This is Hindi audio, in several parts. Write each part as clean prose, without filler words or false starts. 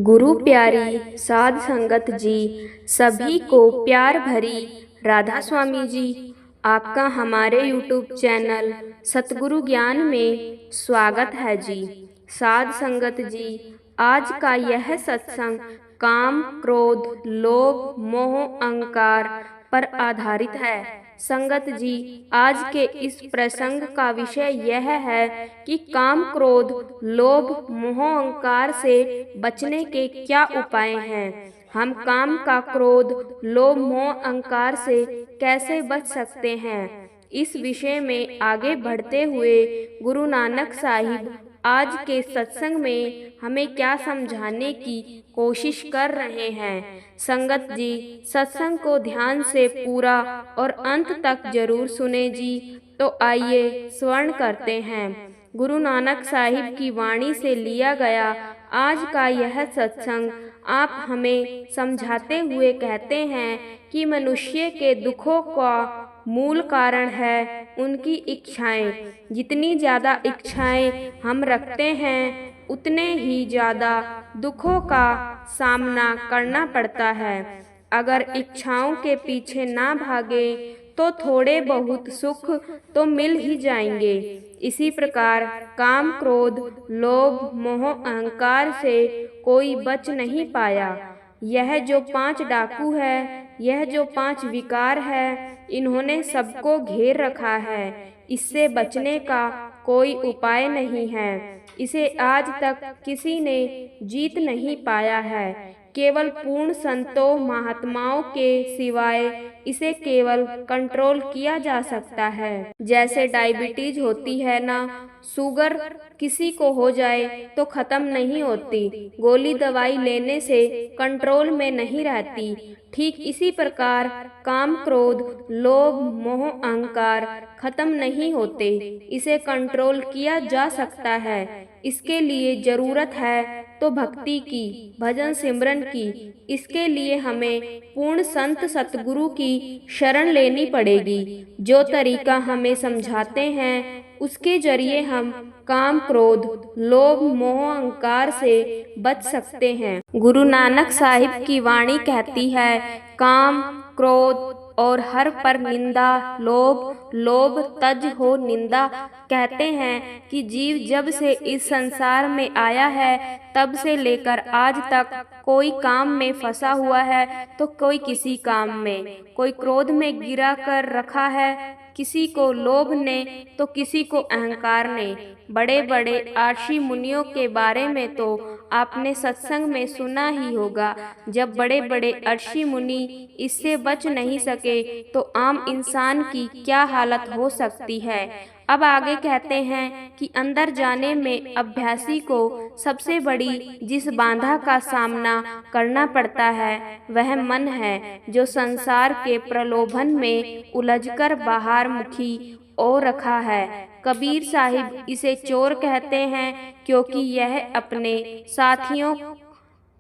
गुरु प्यारी साध संगत जी, सभी को प्यार भरी राधा स्वामी जी। आपका हमारे YouTube चैनल सतगुरु ज्ञान में स्वागत है जी। साध संगत जी, आज का यह सत्संग काम, क्रोध, लोभ, मोह, अहंकार पर आधारित है। संगत जी, आज के इस प्रसंग का विषय यह है कि काम, क्रोध, लोभ, मोह, अहंकार से बचने के क्या उपाय हैं। हम काम का, क्रोध, लोभ, मोह, अहंकार से कैसे बच सकते हैं। इस विषय में आगे बढ़ते हुए गुरु नानक साहिब आज के सत्संग में हमें क्या समझाने की कोशिश कर रहे हैं। संगत जी, सत्संग को ध्यान से पूरा और अंत तक जरूर सुने जी। तो आइए स्वर्ण करते हैं। गुरु नानक साहिब की वाणी से लिया गया आज का यह सत्संग आप हमें समझाते हुए कहते हैं कि मनुष्य के दुखों का मूल कारण है उनकी इच्छाएं। जितनी ज़्यादा इच्छाएं हम रखते हैं उतने ही ज़्यादा दुखों का सामना करना पड़ता है। अगर इच्छाओं के पीछे ना भागे तो थोड़े बहुत सुख तो मिल ही जाएंगे। इसी प्रकार काम, क्रोध, लोभ, मोह, अहंकार से कोई बच नहीं पाया। यह जो 5 डाकू है, यह जो 5 विकार है, इन्होंने सबको घेर रखा है। इससे बचने का कोई उपाय नहीं है। इसे आज तक किसी ने जीत नहीं पाया है। केवल पूर्ण संतों, महात्माओं के सिवाय इसे केवल कंट्रोल किया जा सकता है। जैसे डायबिटीज होती है ना, शुगर किसी को हो जाए तो खत्म नहीं होती, गोली दवाई लेने से कंट्रोल में नहीं रहती। ठीक इसी प्रकार काम, क्रोध, लोभ, मोह, अहंकार खत्म नहीं होते, इसे कंट्रोल किया जा सकता है। इसके लिए जरूरत है तो भक्ति की, भजन सिमरन की। इसके लिए हमें पूर्ण संत सतगुरु की शरण लेनी पड़ेगी। जो तरीका हमें समझाते हैं उसके जरिए हम काम, क्रोध, लोभ, मोह, अहंकार से बच सकते हैं। गुरु नानक साहिब की वाणी कहती है, काम, क्रोध और हर पर निंदा, लोभ तज हो निंदा। कहते हैं कि जीव जब से इस संसार में आया है तब से लेकर आज तक कोई काम में फंसा हुआ है तो कोई किसी काम में, कोई क्रोध में गिरा कर रखा है, किसी को लोभ ने तो किसी को अहंकार ने। बड़े बड़े आर्षि मुनियों के बारे में तो आपने सत्संग में सुना ही होगा। जब बड़े बड़े अर्षि मुनि इससे बच नहीं सके तो आम इंसान की क्या हालत हो सकती है। अब आगे कहते हैं कि अंदर जाने में अभ्यासी को सबसे बड़ी जिस बाधा का सामना करना पड़ता है वह मन है, जो संसार के प्रलोभन में उलझकर बाहर मुखी ओ रखा है। कबीर साहिब इसे चोर कहते हैं क्योंकि यह अपने साथियों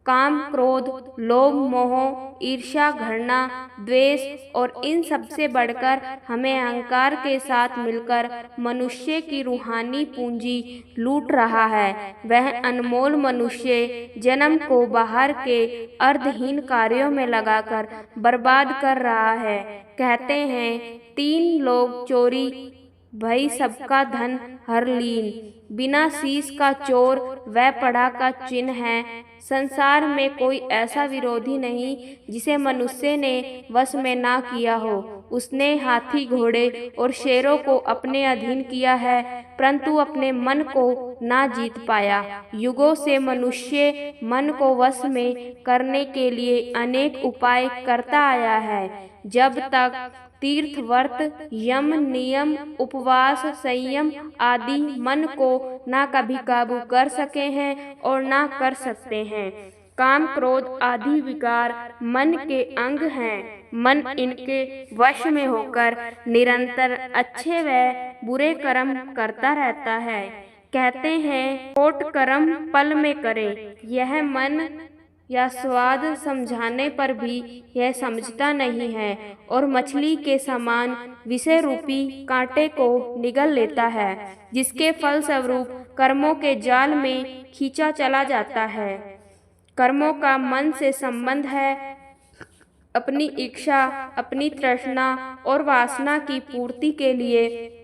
काम, क्रोध, लोभ, मोह, ईर्ष्या, घृणा, द्वेष और इन सबसे बढ़कर हमें अहंकार के साथ मिलकर मनुष्य की रूहानी पूंजी लूट रहा है। वह अनमोल मनुष्य जन्म को बाहर के अर्धहीन कार्यों में लगाकर बर्बाद कर रहा है। कहते हैं 3 लोग चोरी भई सबका धन हर लीन, बिना शीश का चोर वह पड़ा का चिन्ह है। संसार में कोई ऐसा विरोधी नहीं जिसे मनुष्य ने वश में ना किया हो। उसने हाथी, घोड़े और शेरों को अपने अधीन किया है परंतु अपने मन को ना जीत पाया। युगों से मनुष्य मन को वश में करने के लिए अनेक उपाय करता आया है। जब तक तीर्थ, व्रत, यम, नियम, उपवास, संयम आदि मन को ना कभी काबू कर सके हैं और ना कर सकते हैं। काम, क्रोध आदि विकार मन के अंग हैं। मन इनके वश में होकर निरंतर अच्छे व बुरे कर्म करता रहता है। कहते हैं कोट कर्म पल में करे। यह मन या स्वाद समझाने पर भी यह समझता नहीं है और मछली के समान विषय रूपी कांटे को निगल लेता है, जिसके फल स्वरूप कर्मों के जाल में खींचा चला जाता है। कर्मों का मन से संबंध है। अपनी इच्छा, अपनी तृष्णा और वासना की पूर्ति के लिए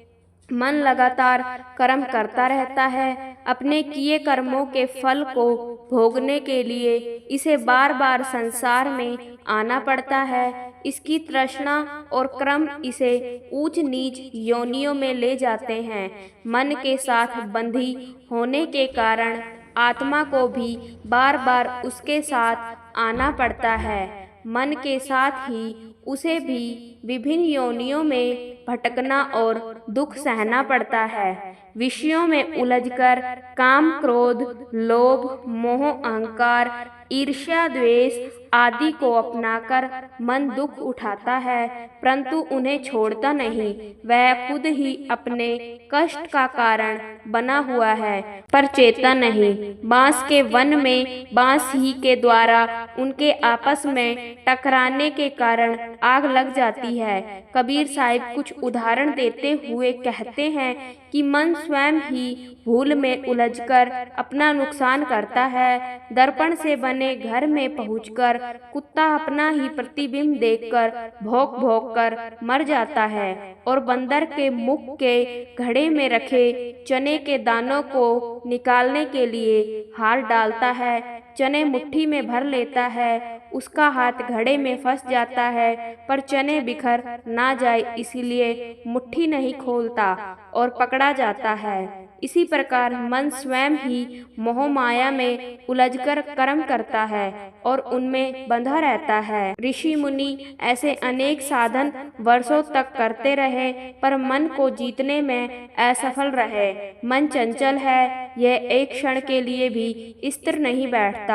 मन लगातार कर्म करता रहता है। अपने किए कर्मों के फल को भोगने के लिए इसे बार बार संसार में आना पड़ता है। इसकी तृष्णा और कर्म इसे ऊंच नीच योनियों में ले जाते हैं। मन के साथ बंधी होने के कारण आत्मा को भी बार बार उसके साथ आना पड़ता है। मन के साथ ही उसे भी विभिन्न योनियों में भटकना और दुख सहना पड़ता है। विषयों में उलझकर काम, क्रोध, लोभ, मोह, अहंकार, ईर्ष्या, द्वेष आदि को अपनाकर मन दुख उठाता है, परंतु उन्हें छोड़ता नहीं। वह खुद ही अपने कष्ट का कारण बना हुआ है, पर चेता नहीं। बांस के वन में बांस ही के द्वारा उनके आपस में टकराने के कारण आग लग जाती है। कबीर साहिब कुछ उदाहरण देते हुए कहते हैं कि मन स्वयं ही भूल में उलझकर अपना नुकसान करता है। दर्पण से बने घर में पहुंचकर कुत्ता अपना ही प्रतिबिंब देखकर भौंक भौंक कर मर जाता है और बंदर के मुख के घड़े में रखे चने के दानों को निकालने के लिए हाथ डालता है। चने मुट्ठी में भर लेता है, उसका हाथ घड़े में फंस जाता है, पर चने बिखर ना जाए इसीलिए मुट्ठी नहीं खोलता और पकड़ा जाता है। इसी प्रकार मन स्वयं ही मोह माया में उलझकर कर्म करता है और उनमें बंधा रहता है। ऋषि मुनि ऐसे अनेक साधन वर्षों तक करते रहे, पर मन को जीतने में असफल रहे। मन चंचल है, यह एक क्षण के लिए भी स्थिर नहीं बैठता।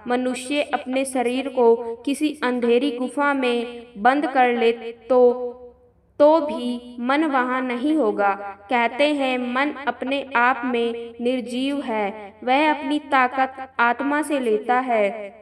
मनुष्य अपने शरीर को किसी अंधेरी गुफा में बंद कर ले तो भी मन वहाँ नहीं होगा। कहते हैं मन अपने आप में निर्जीव है, वह अपनी ताकत आत्मा से लेता है।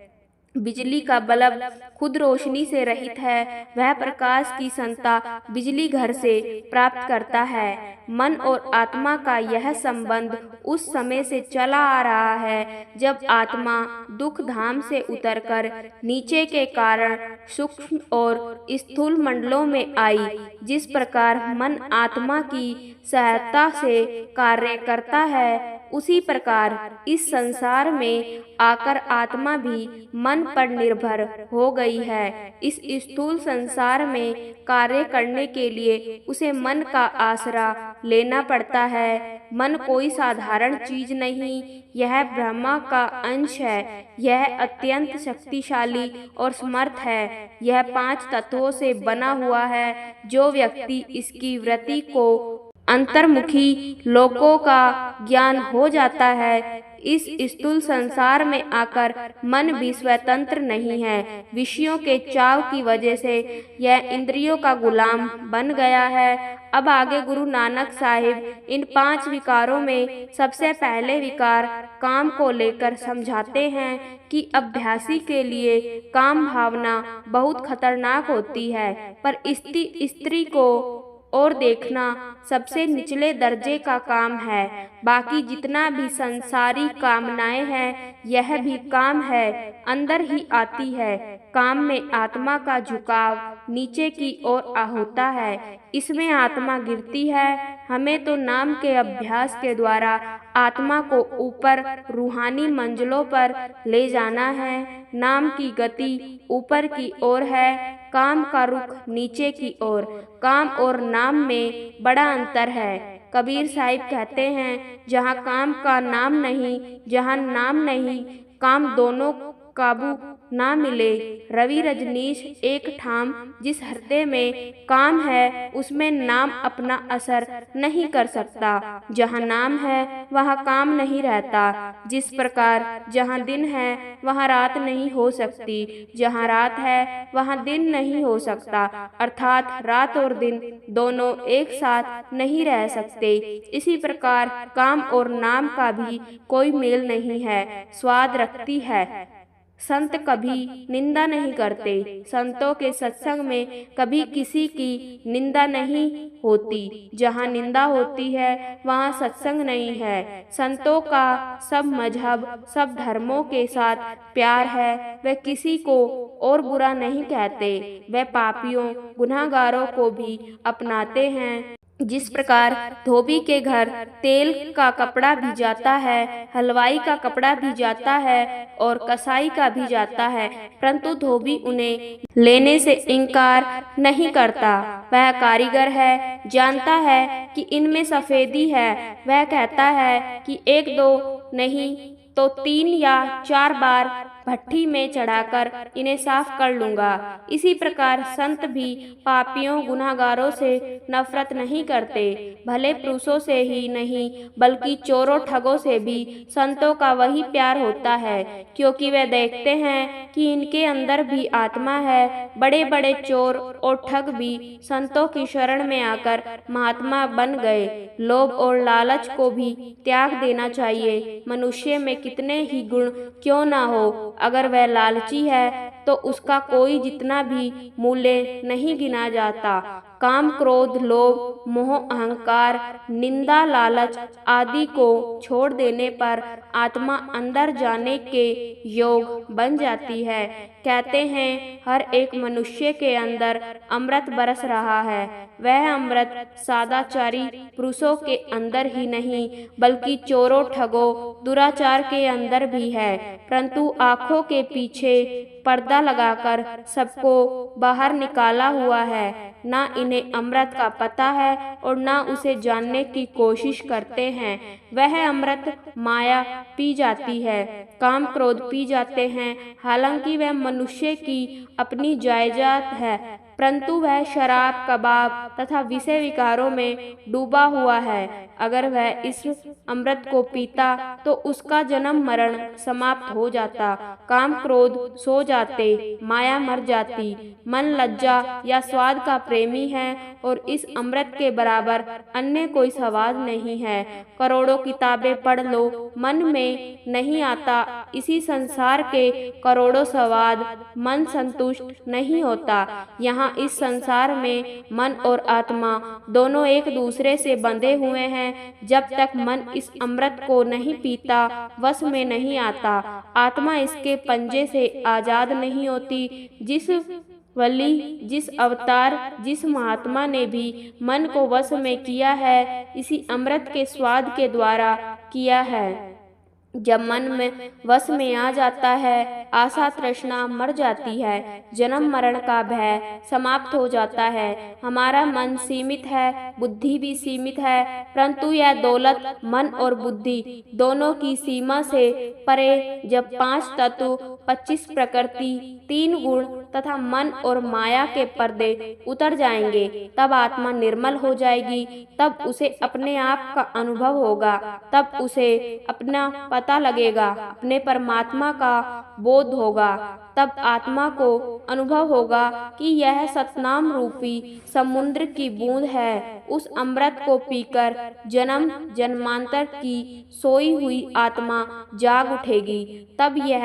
बिजली का बल्ब खुद रोशनी से रहित है, वह प्रकाश की संता बिजली घर से प्राप्त करता है। मन और आत्मा का यह संबंध उस समय से चला आ रहा है जब आत्मा दुख धाम से उतरकर नीचे के कारण सूक्ष्म और स्थूल मंडलों में आई। जिस प्रकार मन आत्मा की सहायता से कार्य करता है, उसी प्रकार इस संसार में आकर आत्मा भी मन पर निर्भर हो गई है। इस स्थूल संसार में कार्य करने के लिए उसे मन का आसरा लेना पड़ता है। मन कोई साधारण चीज नहीं, यह ब्रह्मा का अंश है। यह अत्यंत शक्तिशाली और समर्थ है। यह 5 तत्वों से बना हुआ है। जो व्यक्ति इसकी वृत्ति को अंतर्मुखी लोकों का ज्ञान हो जाता है, इस स्थूल संसार में आकर मन भी स्वतंत्र नहीं है। विषयों के चाव की वजह से यह इंद्रियों का गुलाम बन गया है। अब आगे गुरु नानक साहिब इन 5 विकारों में सबसे पहले विकार काम को लेकर समझाते हैं कि अभ्यासी के लिए काम भावना बहुत खतरनाक होती है, पर स्त्री को और देखना सबसे निचले दर्जे का काम है। बाकी जितना भी संसारी कामनाएं हैं, यह भी काम है, अंदर ही आती है। काम में आत्मा का झुकाव नीचे की ओर होता है, इसमें आत्मा गिरती है। हमें तो नाम के अभ्यास के द्वारा आत्मा को ऊपर रूहानी मंजिलों पर ले जाना है। नाम की गति ऊपर की ओर है, काम का रुख नीचे की ओर। काम और नाम में बड़ा अंतर है। कबीर साहिब कहते हैं, जहाँ काम का नाम नहीं, जहाँ नाम नहीं, काम दोनों काबू ना मिले। रवि रजनीश एक ठाम जिस हृदय में काम है, उसमें नाम अपना असर नहीं कर सकता। जहाँ नाम है वहाँ काम नहीं रहता। जिस प्रकार जहाँ दिन है वहाँ रात नहीं हो सकती, जहाँ रात है वहाँ दिन नहीं हो सकता। अर्थात रात और दिन दोनों एक साथ नहीं रह सकते। इसी प्रकार काम और नाम का भी कोई मेल नहीं है, स्वाद रखती है संत कभी निंदा नहीं करते। संतों के सत्संग में कभी किसी की निंदा नहीं होती। जहाँ निंदा होती है वहाँ सत्संग नहीं है। संतों का सब मजहब, सब धर्मों के साथ प्यार है। वे किसी को और बुरा नहीं कहते। वे पापियों, गुनहगारों को भी अपनाते हैं। जिस प्रकार धोबी के घर तेल का कपड़ा भी जाता है, हलवाई का कपड़ा भी जाता है और कसाई का भी जाता है, परंतु धोबी उन्हें लेने से इनकार नहीं करता। वह कारीगर है, जानता है कि इनमें सफेदी है। वह कहता है कि 1 2 नहीं तो 3 या 4 बार भट्ठी में चढ़ाकर इन्हें साफ कर लूंगा। इसी प्रकार संत भी पापियों, गुनहगारों से नफरत नहीं करते। भले पुरुषों से ही नहीं बल्कि चोरों, ठगों से भी संतों का वही प्यार होता है, क्योंकि वे देखते हैं कि इनके अंदर भी आत्मा है। बड़े बड़े चोर और ठग भी संतों की शरण में आकर महात्मा बन गए। लोभ और लालच को भी त्याग देना चाहिए। मनुष्य में कितने ही गुण क्यों ना हो, अगर वह लालची है तो उसका कोई जितना भी मूल्य नहीं गिना जाता। काम, क्रोध, लोभ, मोह, अहंकार, निंदा, लालच आदि को छोड़ देने पर आत्मा अंदर जाने के योग बन जाती है। कहते हैं हर एक मनुष्य के अंदर अमृत बरस रहा है। वह अमृत सदाचारी पुरुषों के अंदर ही नहीं बल्कि चोरों, ठगों, दुराचार के अंदर भी है, परंतु आंखों के पीछे पर्दा लगाकर सबको बाहर निकाला हुआ है। ना इन्हें अमृत का पता है और ना उसे जानने की कोशिश करते हैं। वह अमृत माया पी जाती है, काम, क्रोध पी जाते हैं। हालांकि वह मनुष्य की अपनी जायदाद है, परंतु वह शराब, कबाब तथा विषय विकारों में डूबा हुआ है। अगर वह इस अमृत को पीता तो उसका जन्म मरण समाप्त हो जाता, काम, क्रोध सो जाते, माया मर जाती। मन लज्जा या स्वाद का प्रेमी है और इस अमृत के बराबर अन्य कोई स्वाद नहीं है। करोड़ों किताबें पढ़ लो, मन में नहीं आता इसी संसार के करोड़ों स्वाद, मन संतुष्ट नहीं होता। यहाँ इस संसार में मन और आत्मा दोनों एक दूसरे से बंधे हुए हैं। जब तक मन इस अमृत को नहीं पीता, वश में नहीं आता, आत्मा इसके पंजे से आजाद नहीं होती। जिस वली, जिस अवतार, जिस महात्मा ने भी मन को वश में किया है, इसी अमृत के स्वाद के द्वारा किया है। जब मन में वश में आ जाता है, आशा तृष्णा मर जाती है, जन्म मरण का भय समाप्त हो जाता है। हमारा मन सीमित है, बुद्धि भी सीमित है, परंतु यह दौलत, मन और बुद्धि दोनों की सीमा से परे जब 5 तत्व, 25 प्रकृति, 3 गुण तथा मन और माया के पर्दे उतर जाएंगे, तब आत्मा निर्मल हो जाएगी। तब उसे अपने आप का अनुभव होगा, तब उसे अपना पता लगेगा, अपने परमात्मा का बोध होगा। तब आत्मा को अनुभव होगा कि यह सतनाम रूपी समुद्र की बूंद है। उस अमृत को पीकर जन्म जन्मांतर की सोई हुई आत्मा जाग उठेगी। तब यह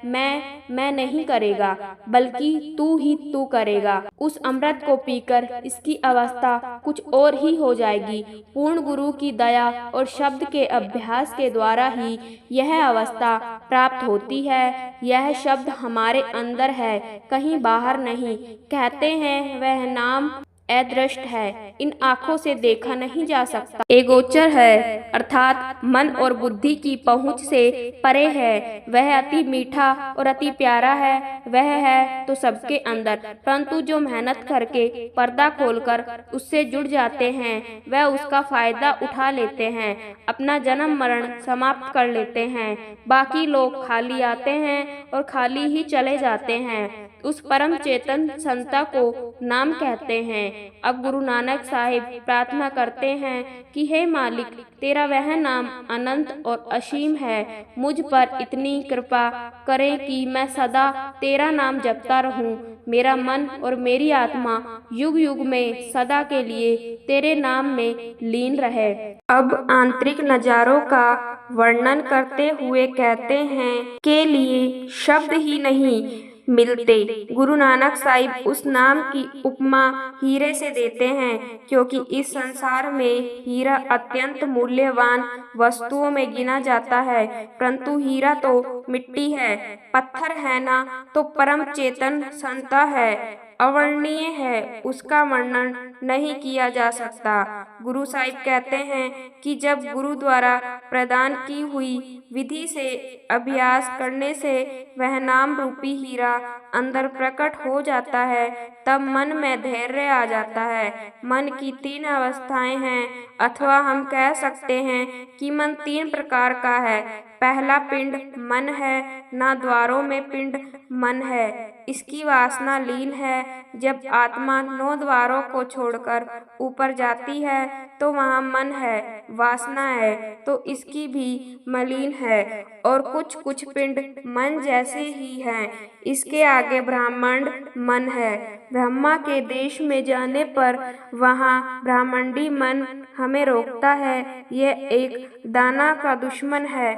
मैं नहीं करेगा, बल्कि तू ही तू करेगा। उस अमृत को पीकर इसकी अवस्था कुछ और ही हो जाएगी। पूर्ण गुरु की दया और शब्द के अभ्यास के द्वारा ही यह अवस्था प्राप्त होती है। यह शब्द हमारे अंदर है, कहीं बाहर नहीं। कहते हैं वह नाम अदृष्ट है, इन आँखों से देखा नहीं जा सकता, एगोचर है, अर्थात मन और बुद्धि की पहुँच से परे है। वह अति मीठा और अति प्यारा है। वह है तो सबके अंदर, परंतु जो मेहनत करके पर्दा खोलकर उससे जुड़ जाते हैं, वह उसका फायदा उठा लेते हैं, अपना जन्म मरण समाप्त कर लेते हैं। बाकी लोग खाली आते हैं और खाली ही चले जाते हैं। उस परम चेतन संता को नाम कहते हैं। अब गुरु नानक साहिब प्रार्थना करते हैं कि हे मालिक, तेरा वह नाम अनंत और असीम है। मुझ पर इतनी कृपा करें कि मैं सदा तेरा नाम जपता रहूं। मेरा मन और मेरी आत्मा युग युग में सदा के लिए तेरे नाम में लीन रहे। अब आंतरिक नजारों का वर्णन करते हुए कहते हैं के लिए शब्द ही नहीं मिलते। गुरु नानक साहिब उस नाम की उपमा हीरे से देते हैं, क्योंकि इस संसार में हीरा अत्यंत मूल्यवान वस्तुओं में गिना जाता है, परंतु हीरा तो मिट्टी है, पत्थर है ना तो परम चेतन संता है, अवर्णनीय है, उसका वर्णन नहीं किया जा सकता। गुरु साहिब कहते हैं कि जब गुरु द्वारा प्रदान की हुई विधि से अभ्यास करने से वह नाम रूपी हीरा अंदर प्रकट हो जाता है, तब मन में धैर्य आ जाता है। मन की 3 अवस्थाएं हैं, अथवा हम कह सकते हैं कि मन 3 प्रकार का है। पहला पिंड मन है, ना द्वारों में पिंड मन है, इसकी वासना लीन है। जब आत्मा 9 द्वारों को छोड़कर ऊपर जाती है तो वहाँ मन है, वासना है तो इसकी भी मलिन है, और कुछ कुछ पिंड मन जैसे ही हैं। इसके आगे ब्रह्मांड मन है। ब्रह्मा के देश में जाने पर वहाँ ब्रह्मांडी मन हमें रोकता है। यह एक दाना का दुश्मन है,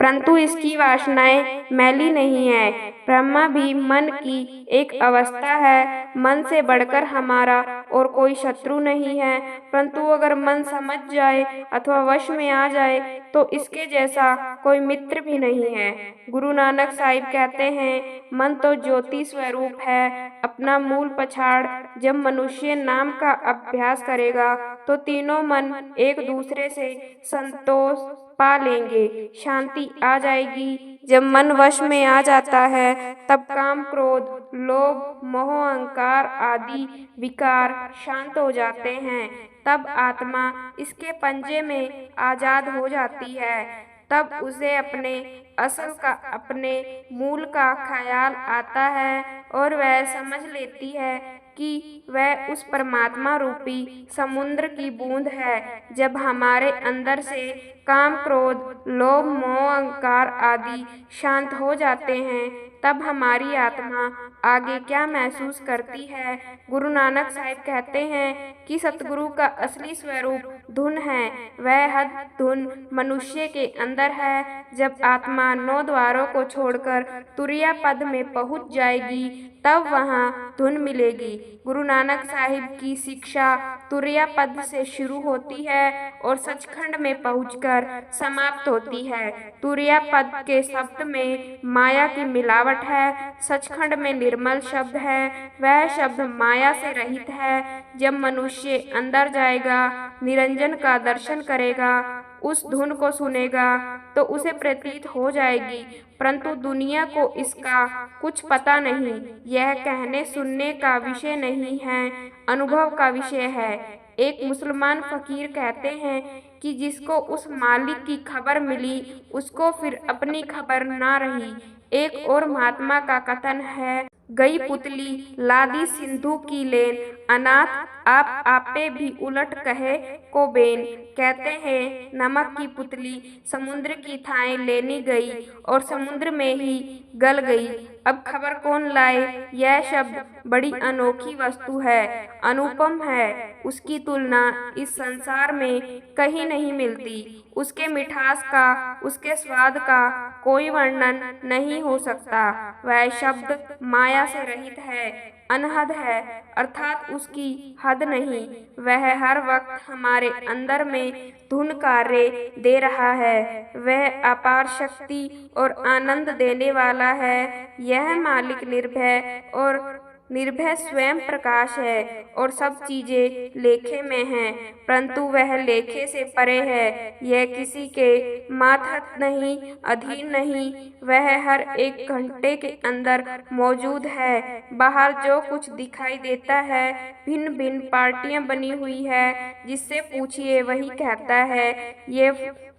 परंतु इसकी वासनाएं मैली नहीं है। ब्रह्मा भी मन की एक अवस्था है। मन से बढ़कर हमारा और कोई शत्रु नहीं है, परंतु अगर मन समझ जाए अथवा वश में आ जाए तो इसके जैसा कोई मित्र भी नहीं है। गुरु नानक साहिब कहते हैं, मन तो ज्योति स्वरूप है। अपना मूल पछाड़ जब मनुष्य नाम का अभ्यास करेगा तो तीनों मन एक दूसरे से संतोष पा लेंगे, शांति आ जाएगी। जब मन वश में आ जाता है तब काम, क्रोध, लोभ, मोह, अहंकार आदि विकार शांत हो जाते हैं। तब आत्मा इसके पंजे में आजाद हो जाती है। तब उसे अपने असल का, अपने मूल का ख्याल आता है और वह समझ लेती है कि वह उस परमात्मा रूपी समुद्र की बूंद है। जब हमारे अंदर से काम, क्रोध, लोभ, मोह, अहंकार आदि शांत हो जाते हैं, तब हमारी आत्मा आगे क्या महसूस करती है। गुरु नानक साहिब कहते हैं कि सतगुरु का असली स्वरूप धुन है। वह हद धुन मनुष्य के अंदर है। जब आत्मा 9 द्वारों को छोड़कर तुरिया पद में पहुंच जाएगी तब वहाँ धुन मिलेगी। गुरु नानक साहिब की शिक्षा तुरिया पद से शुरू होती है और सचखंड में पहुंचकर समाप्त होती है। तुरिया पद के शब्द में माया की मिलावट है, सचखंड में निर्मल शब्द है, वह शब्द माया से रहित है। जब मनुष्य अंदर जाएगा, निरंजन का दर्शन करेगा, उस धुन को सुनेगा तो उसे प्रतीत हो जाएगी, परंतु दुनिया को इसका कुछ पता नहीं। यह कहने सुनने का विषय नहीं है, अनुभव का विषय है। एक मुसलमान फकीर कहते हैं कि जिसको उस मालिक की खबर मिली उसको फिर अपनी खबर ना रही। एक और महात्मा का कथन है, गई पुतली लादी सिंधु की लेन, अनाथ आप आपे भी उलट कहे को बेन। कहते हैं नमक की पुतली समुद्र की थाएं लेनी गई और समुद्र में ही गल गई। अब खबर कौन लाए। यह शब्द बड़ी अनोखी वस्तु है, अनुपम है। उसकी तुलना इस संसार में कहीं नहीं मिलती। उसके मिठास का, उसके स्वाद का कोई वर्णन नहीं हो सकता। वह शब्द माया से रहित है, अनहद है, अर्थात उसकी हद नहीं। वह हर वक्त हमारे अंदर में धुन कार्य दे रहा है। वह अपार शक्ति और आनंद देने वाला है। यह मालिक निर्भय और निर्भय स्वयं प्रकाश है और सब चीजें लेखे में हैं, परंतु वह लेखे से परे है। यह किसी के मातहत नहीं, अधीन नहीं। वह हर एक घंटे के अंदर मौजूद है। बाहर जो कुछ दिखाई देता है, भिन्न भिन्न पार्टियां बनी हुई है, जिससे पूछिए वही कहता है। ये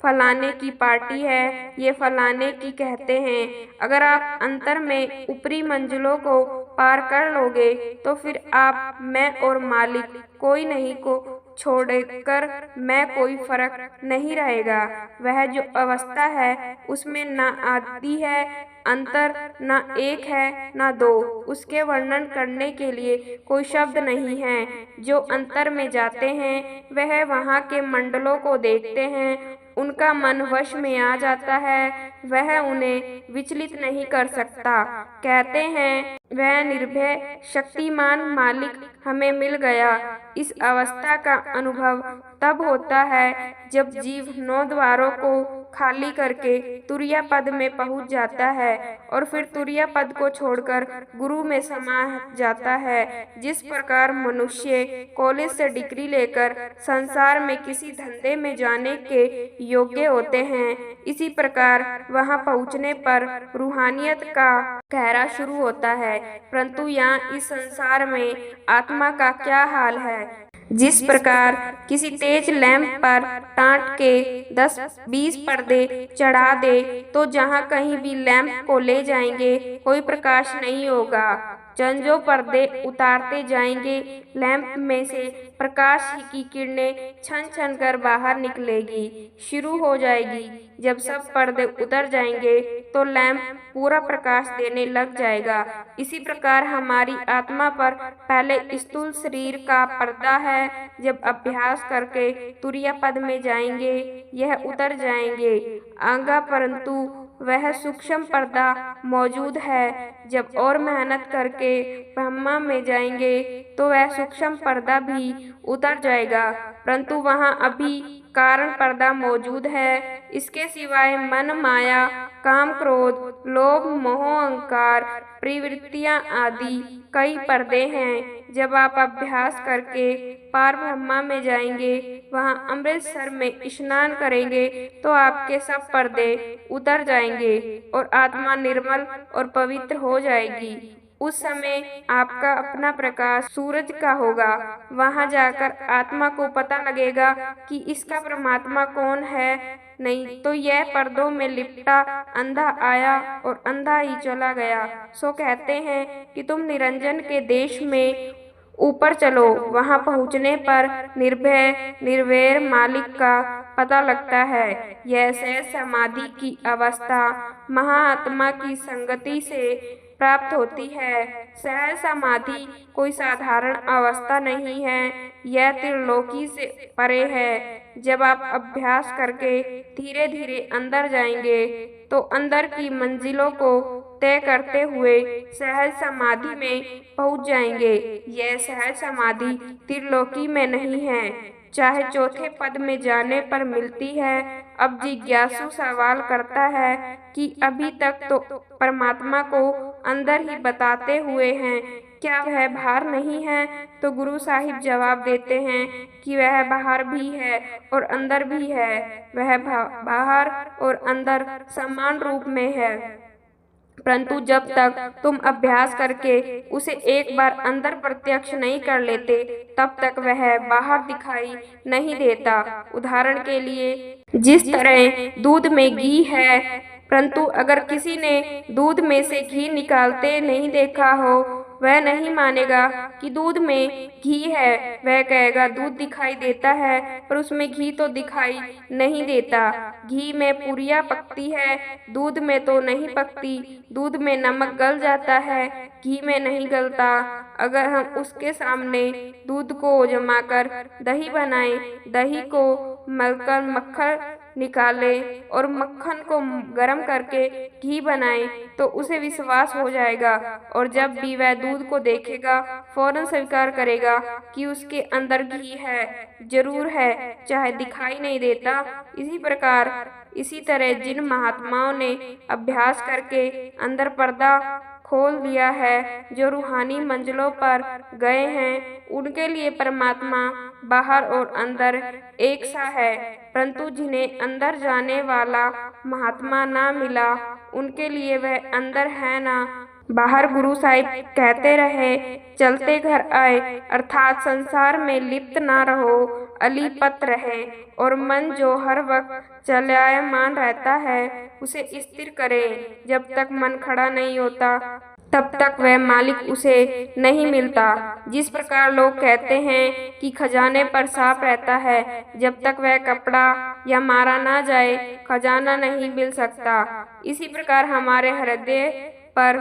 फलाने की पार्टी है, ये फलाने की कहते हैं। अगर आप अंतर में ऊपरी मंजिलों को पार कर लोगे तो फिर आप, मैं और मालिक कोई नहीं को छोड़कर मैं कोई फर्क नहीं रहेगा। वह जो अवस्था है उसमें ना आदि है अंतर, ना एक है ना दो। उसके वर्णन करने के लिए कोई शब्द नहीं है। जो अंतर में जाते हैं वह वहाँ के मंडलों को देखते हैं, उनका मन वश में आ जाता है, वह उन्हें विचलित नहीं कर सकता। कहते हैं वह निर्भय शक्तिमान मालिक हमें मिल गया। इस अवस्था का अनुभव तब होता है जब जीव 9 द्वारों को खाली करके तुरिया पद में पहुंच जाता है और फिर तुरिया पद को छोड़कर गुरु में समा जाता है। जिस प्रकार मनुष्य कॉलेज से डिग्री लेकर संसार में किसी धंधे में जाने के योग्य होते हैं, इसी प्रकार वहां पहुंचने पर रूहानियत का कहरा शुरू होता है। परंतु यहाँ इस संसार में आत्मा का क्या हाल है। जिस प्रकार किसी तेज लैंप पर टाँट के 10-20 पर्दे चढ़ा दे तो जहाँ कहीं भी लैंप को ले जाएंगे कोई प्रकाश नहीं होगा। जो पर्दे उतारते जाएंगे लैंप में से प्रकाश की किरणें छन छन कर बाहर निकलेगी शुरू हो जाएगी। जब सब पर्दे उतर जाएंगे तो लैंप पूरा प्रकाश देने लग जाएगा। इसी प्रकार हमारी आत्मा पर पहले स्थूल शरीर का पर्दा है, जब अभ्यास करके तुरिया पद में जाएंगे यह उतर जाएंगे आगा, परंतु वह सूक्ष्म पर्दा मौजूद है। जब और मेहनत करके ब्रह्मा में जाएंगे तो वह सूक्ष्म पर्दा भी उतर जाएगा, परंतु वहाँ अभी कारण पर्दा मौजूद है। इसके सिवाय मन, माया, काम, क्रोध, लोभ, मोह, अहंकार, प्रवृत्तियां आदि कई पर्दे हैं। जब आप अभ्यास करके पार ब्रह्मा में जाएंगे, वहां अमृतसर में स्नान करेंगे तो आपके सब पर्दे उतर जाएंगे और आत्मा निर्मल और पवित्र हो जाएगी। उस समय आपका अपना प्रकाश सूरज का होगा। वहां जाकर आत्मा को पता लगेगा कि इसका परमात्मा कौन है। नहीं तो यह पर्दों में लिपटा अंधा आया और अंधा ही चला गया। सो कहते हैं कि तुम निरंजन के देश में ऊपर चलो। वहां पहुंचने पर निर्भय निर्वैर मालिक का पता लगता है। यह सहज समाधि की अवस्था महाआत्मा की संगति से प्राप्त होती है। सहज समाधि कोई साधारण अवस्था नहीं है, यह त्रिलोकी से परे है। जब आप अभ्यास करके धीरे धीरे अंदर जाएंगे तो अंदर की मंजिलों को तय करते हुए सहज समाधि में पहुंच जाएंगे। यह सहज समाधि त्रिलोकी में नहीं है, चाहे चौथे पद में जाने पर मिलती है। अब जिज्ञासु सवाल करता है कि अभी तक तो परमात्मा को अंदर ही बताते हुए हैं, क्या वह बाहर नहीं है? तो गुरु साहिब जवाब देते हैं कि वह बाहर भी है और अंदर भी है। वह बाहर और अंदर समान रूप में है, परंतु जब तक तुम अभ्यास करके उसे एक बार अंदर प्रत्यक्ष नहीं कर लेते तब तक वह बाहर दिखाई नहीं देता। उदाहरण के लिए, जिस तरह दूध में घी है, परंतु अगर किसी ने दूध में से घी निकालते नहीं देखा हो, वह नहीं मानेगा कि दूध में घी है। वह कहेगा दूध दिखाई देता है पर उसमें घी तो दिखाई नहीं देता। घी में पुरिया पकती है, दूध में तो नहीं पकती। दूध में नमक गल जाता है, घी में नहीं गलता। अगर हम उसके सामने दूध को जमाकर दही बनाएं, दही को मलकर मक्खन निकाले और मक्खन को गर्म करके घी बनाएं तो उसे विश्वास हो जाएगा और जब भी वह दूध को देखेगा फौरन स्वीकार करेगा कि उसके अंदर घी है, जरूर है, चाहे दिखाई नहीं देता। इसी तरह जिन महात्माओं ने अभ्यास करके अंदर पर्दा खोल दिया है, जो रूहानी मंजिलों पर गए हैं, उनके लिए परमात्मा बाहर और अंदर एक सा है। परंतु जिन्हें अंदर जाने वाला महात्मा ना मिला, उनके लिए वह अंदर है ना बाहर। गुरु साहिब कहते रहे, चलते घर आए, अर्थात संसार में लिप्त ना रहो। अलीपत रहे और मन जो हर वक्त चलायमान रहता है उसे स्थिर करे। जब तक मन खड़ा नहीं होता तब तक वह मालिक उसे नहीं मिलता। जिस प्रकार लोग कहते हैं कि खजाने पर सांप रहता है, जब तक वह कपड़ा या मारा ना जाए खजाना नहीं मिल सकता, इसी प्रकार हमारे हृदय पर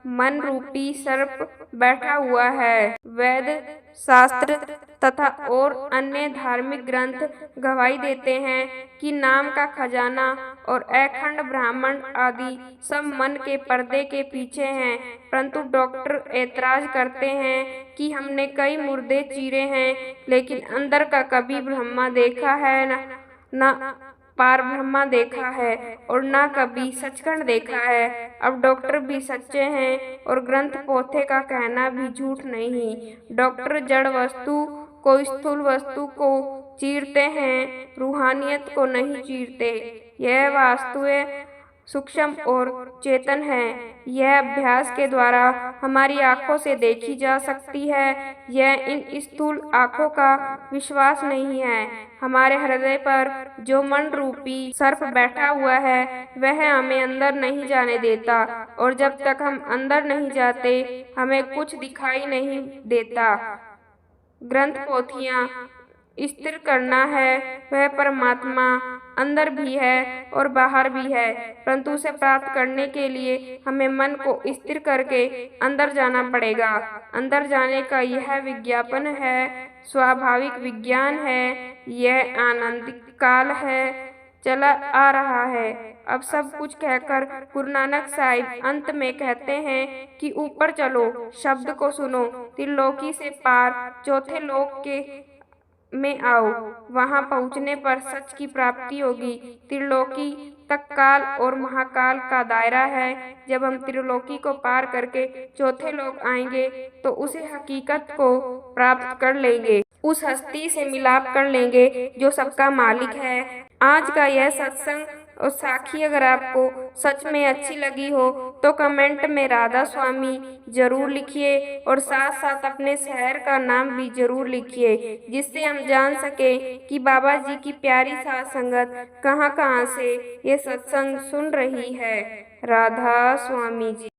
मन रूपी सर्प बैठा हुआ है। वेद शास्त्र तथा और अन्य धार्मिक ग्रंथ गवाही देते हैं कि नाम का खजाना और अखंड ब्रह्मांड आदि सब मन के पर्दे के पीछे हैं। परंतु डॉक्टर ऐतराज करते हैं कि हमने कई मुर्दे चीरे हैं, लेकिन अंदर का कभी ब्रह्मा देखा है न पार ब्रह्मा देखा है और ना कभी सचखंड देखा है। अब डॉक्टर भी सच्चे हैं और ग्रंथ पोथे का कहना भी झूठ नहीं। डॉक्टर जड़ वस्तु को स्थूल वस्तु को चीरते हैं, रूहानियत को नहीं चीरते। यह वास्तुएं सूक्ष्म और चेतन है। यह अभ्यास के द्वारा हमारी आंखों से देखी जा सकती है। यह इन स्थूल आंखों का विश्वास नहीं है। हमारे हृदय पर जो मन रूपी सर्प बैठा हुआ है वह हमें अंदर नहीं जाने देता, और जब तक हम अंदर नहीं जाते हमें कुछ दिखाई नहीं देता। ग्रंथ पोथियां स्थिर करना है, वह परमात्मा अंदर भी है और बाहर भी है, परंतु उसे प्राप्त करने के लिए हमें मन को स्थिर करके अंदर जाना पड़ेगा। अंदर जाने का यह विज्ञापन है, स्वाभाविक विज्ञान है, यह आनंदिक काल है, चला आ रहा है। अब सब कुछ कहकर गुरु नानक साहिब अंत में कहते हैं कि ऊपर चलो, शब्द को सुनो, त्रिलोकी से पार चौथे लोक के में आओ। वहां पहुंचने पर सच की प्राप्ति होगी। त्रिलोकी तक काल और महाकाल का दायरा है। जब हम त्रिलोकी को पार करके चौथे लोक आएंगे तो उसे हकीकत को प्राप्त कर लेंगे, उस हस्ती से मिलाप कर लेंगे जो सबका मालिक है। आज का यह सत्संग और साखी अगर आपको सच में अच्छी लगी हो तो कमेंट में राधा स्वामी जरूर लिखिए और साथ साथ अपने शहर का नाम भी जरूर लिखिए, जिससे हम जान सके कि बाबा जी की प्यारी साथ संगत कहाँ कहाँ से ये सत्संग सुन रही है। राधा स्वामी जी।